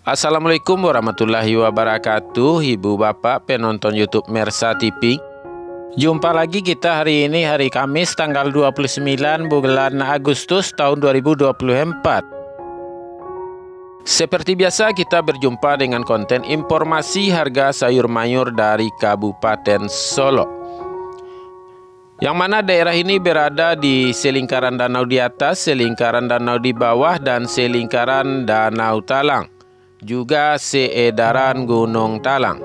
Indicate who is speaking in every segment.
Speaker 1: Assalamualaikum warahmatullahi wabarakatuh, Ibu Bapak penonton YouTube Mersa TV. Jumpa lagi kita hari ini, hari Kamis tanggal 29 bulan Agustus tahun 2024. Seperti biasa kita berjumpa dengan konten informasi harga sayur mayur dari Kabupaten Solo, yang mana daerah ini berada di selingkaran danau di atas, selingkaran danau di bawah, dan selingkaran Danau Talang, juga seedaran Gunung Talang.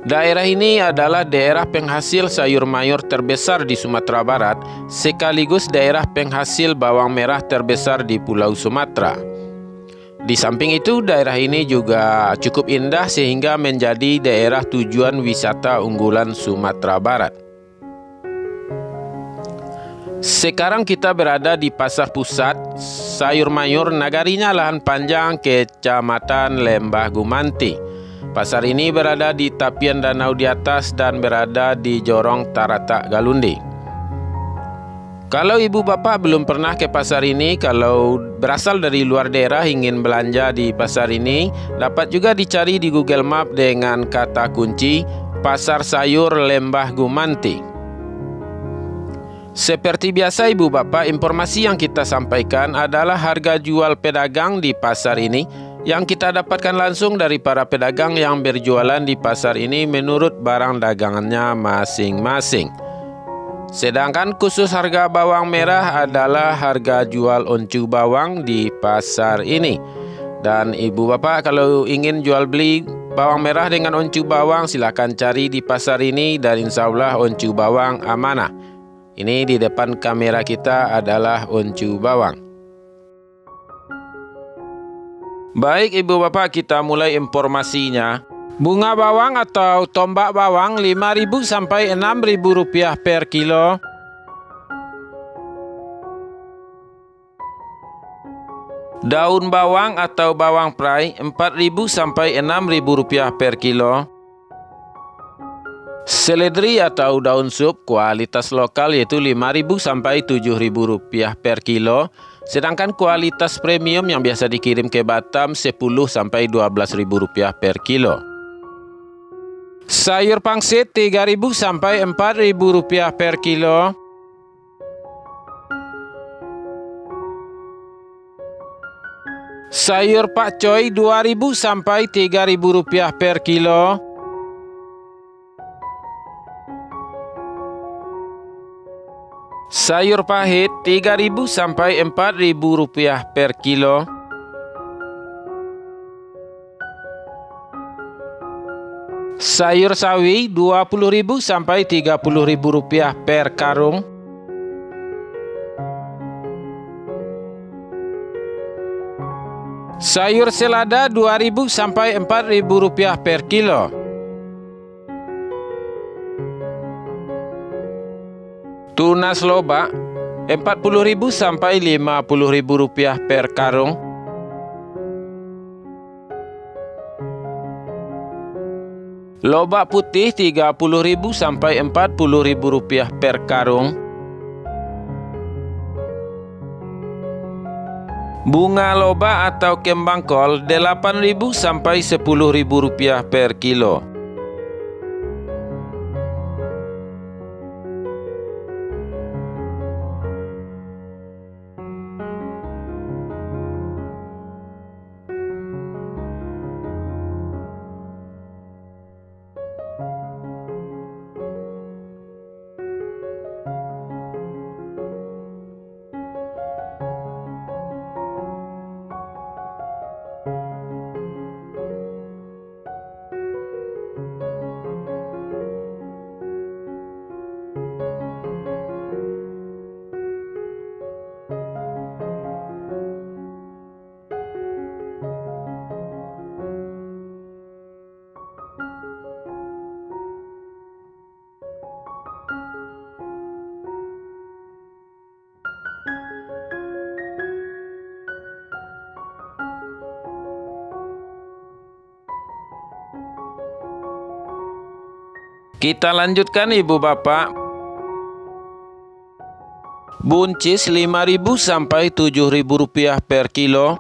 Speaker 1: Daerah ini adalah daerah penghasil sayur mayur terbesar di Sumatera Barat, sekaligus daerah penghasil bawang merah terbesar di Pulau Sumatera. Di samping itu, daerah ini juga cukup indah sehingga menjadi daerah tujuan wisata unggulan Sumatera Barat. Sekarang kita berada di Pasar Pusat Sayur Mayur Nagarinya Lahan Panjang, Kecamatan Lembah Gumanti. Pasar ini berada di tepian danau di atas dan berada di Jorong Taratak Galundi. Kalau ibu bapak belum pernah ke pasar ini, kalau berasal dari luar daerah ingin belanja di pasar ini, dapat juga dicari di Google Map dengan kata kunci Pasar Sayur Lembah Gumanti. Seperti biasa ibu bapak, informasi yang kita sampaikan adalah harga jual pedagang di pasar ini yang kita dapatkan langsung dari para pedagang yang berjualan di pasar ini menurut barang dagangannya masing-masing. Sedangkan khusus harga bawang merah adalah harga jual oncu bawang di pasar ini. Dan ibu bapak kalau ingin jual beli bawang merah dengan oncu bawang, silahkan cari di pasar ini dan insya Allah oncu bawang amanah. Ini di depan kamera kita adalah oncu bawang. Baik ibu bapak, kita mulai informasinya. Bunga bawang atau tombak bawang 5.000 sampai 6.000 rupiah per kilo. Daun bawang atau bawang prai 4.000 sampai 6.000 rupiah per kilo. Seledri atau daun sup kualitas lokal yaitu 5.000 sampai 7.000 rupiah per kilo. Sedangkan kualitas premium yang biasa dikirim ke Batam 10 sampai 12.000 rupiah per kilo. Sayur pangsit 3.000 sampai 4.000 rupiah per kilo. Sayur pakcoy 2.000 sampai 3.000 rupiah per kilo. Sayur pahit 3.000 sampai 4.000 rupiah per kilo. Sayur sawi 20.000 sampai 30.000 rupiah per karung. Sayur selada 2.000 sampai 4.000 rupiah per kilo. Tunas lobak 40.000 sampai 50.000 rupiah per karung. Lobak putih 30.000 sampai 40.000 rupiah per karung. Bunga lobak atau kembang kol 8.000 sampai 10.000 rupiah per kilo. Kita lanjutkan ibu bapak. Buncis 5.000 sampai 7.000 rupiah per kilo.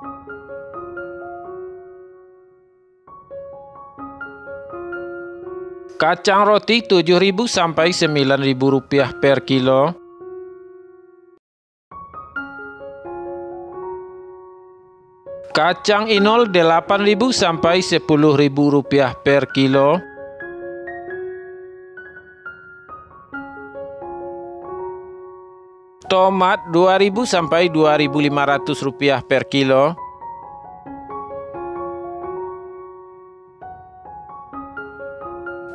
Speaker 1: Kacang roti Rp7.000 sampai Rp9.000 per kilo. Kacang inol Rp8.000 sampai Rp10.000 per kilo. Tomat Rp2.000 sampai Rp2.500 per kilo.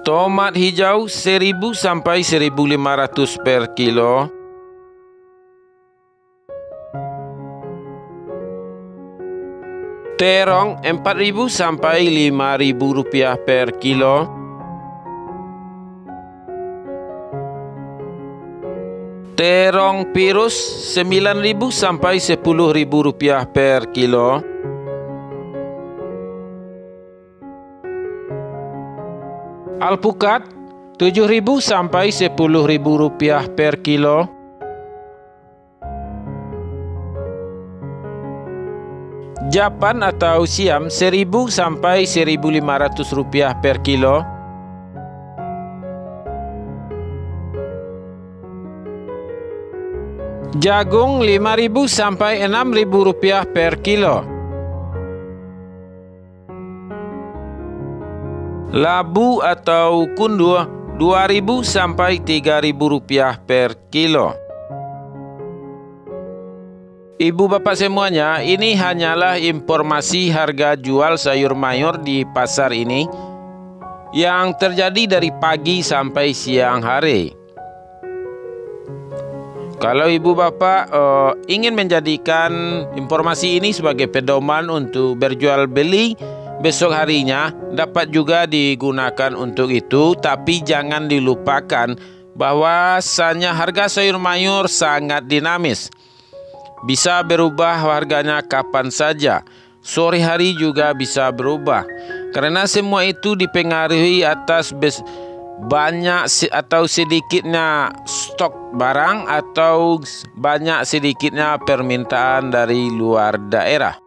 Speaker 1: Tomat hijau Rp1.000 sampai Rp1.500 per kilo. Terong Rp4.000 sampai Rp5.000 per kilo. Terong pirus Rp9.000 sampai Rp10.000 per kilo. Alpukat Rp7.000 sampai Rp10.000 per kilo. Japan atau siam Rp1.000 sampai Rp1.500 per kilo. Jagung Rp5.000 sampai Rp6.000 per kilo. Labu atau kundur Rp2.000 sampai Rp3.000 per kilo. Ibu bapak semuanya, ini hanyalah informasi harga jual sayur mayur di pasar ini yang terjadi dari pagi sampai siang hari. Kalau ibu bapak ingin menjadikan informasi ini sebagai pedoman untuk berjual beli besok harinya, dapat juga digunakan untuk itu, tapi jangan dilupakan bahwasanya harga sayur mayur sangat dinamis. Bisa berubah harganya kapan saja, sore hari juga bisa berubah. Karena semua itu dipengaruhi atas banyak atau sedikitnya stok barang atau banyak sedikitnya permintaan dari luar daerah.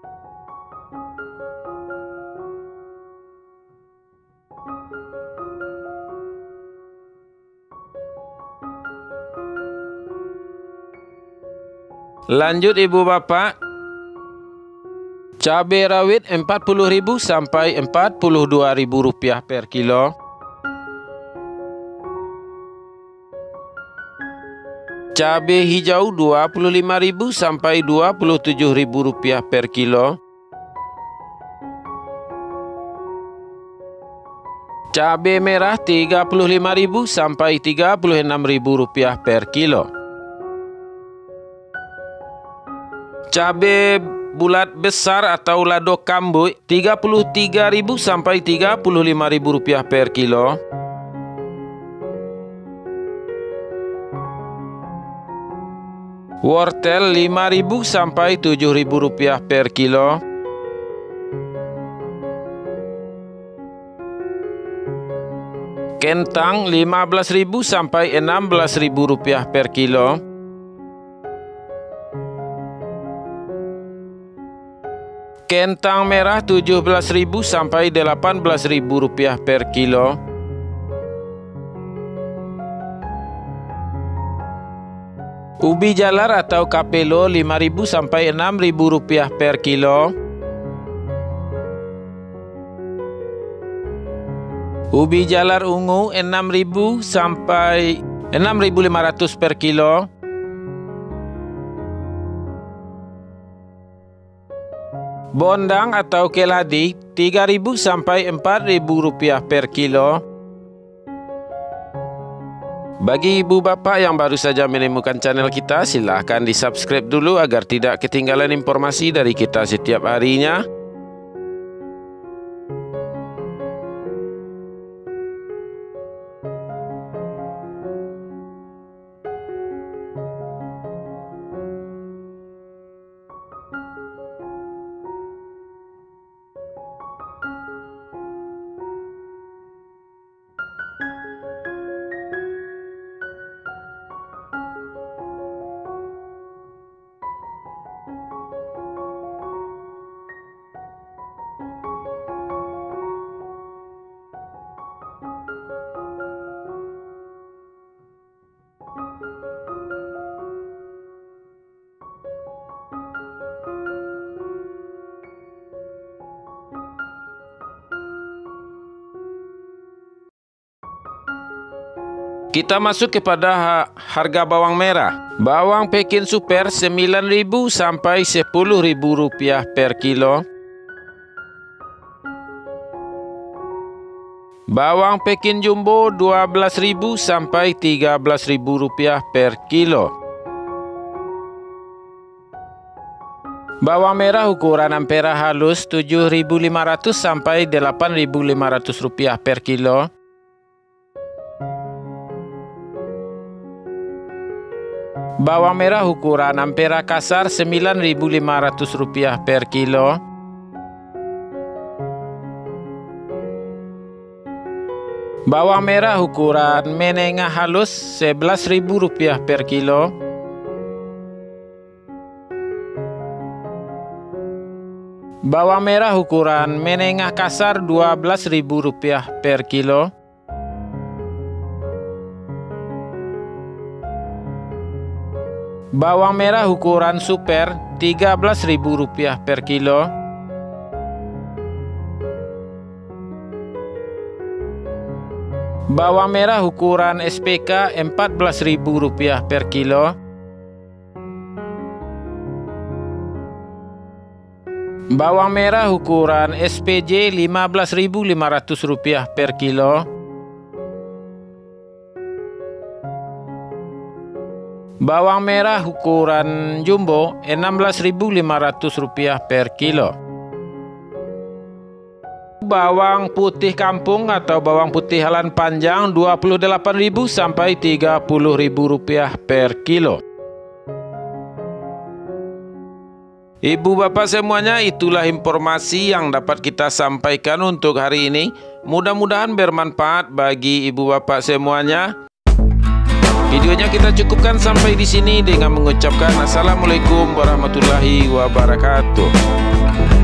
Speaker 1: Lanjut ibu bapak, cabai rawit Rp40.000 sampai Rp42.000 per kilo. Cabai hijau Rp25.000 sampai Rp27.000 per kilo. Cabai merah Rp35.000 sampai Rp36.000 per kilo. Cabai bulat besar atau lado kambuj Rp33.000 sampai Rp35.000 per kilo. Wortel Rp5.000 sampai Rp7.000 per kilo. Kentang Rp15.000 sampai Rp16.000 per kilo. Kentang merah Rp17.000 sampai Rp18.000 per kilo. Ubi jalar atau kapelo Rp5.000 sampai Rp6.000 per kilo. Ubi jalar ungu Rp6.000 sampai Rp6.500 per kilo. Bondang atau keladi Rp3.000 sampai Rp4.000 per kilo. Bagi ibu bapak yang baru saja menemukan channel kita, silahkan di-subscribe dulu agar tidak ketinggalan informasi dari kita setiap harinya. Kita masuk kepada harga bawang merah. Bawang Pekin Super 9.000 sampai 10.000 rupiah per kilo. Bawang Pekin Jumbo 12.000 sampai 13.000 rupiah per kilo. Bawang merah ukuran ampera halus 7.500 sampai 8.500 rupiah per kilo. Bawang merah ukuran ampera kasar 9.500 rupiah per kilo. Bawang merah ukuran menengah halus 11.000 rupiah per kilo. Bawang merah ukuran menengah kasar 12.000 rupiah per kilo. Bawang merah ukuran super 13.000 rupiah per kilo. Bawang merah ukuran SPK 14.000 rupiah per kilo. Bawang merah ukuran SPJ 15.500 rupiah per kilo. Bawang merah ukuran jumbo 16.500 rupiah per kilo. Bawang putih kampung atau bawang putih halan panjang 28.000 sampai 30.000 rupiah per kilo. Ibu bapak semuanya, itulah informasi yang dapat kita sampaikan untuk hari ini. Mudah-mudahan bermanfaat bagi ibu bapak semuanya. Videonya kita cukupkan sampai di sini dengan mengucapkan Assalamualaikum warahmatullahi wabarakatuh.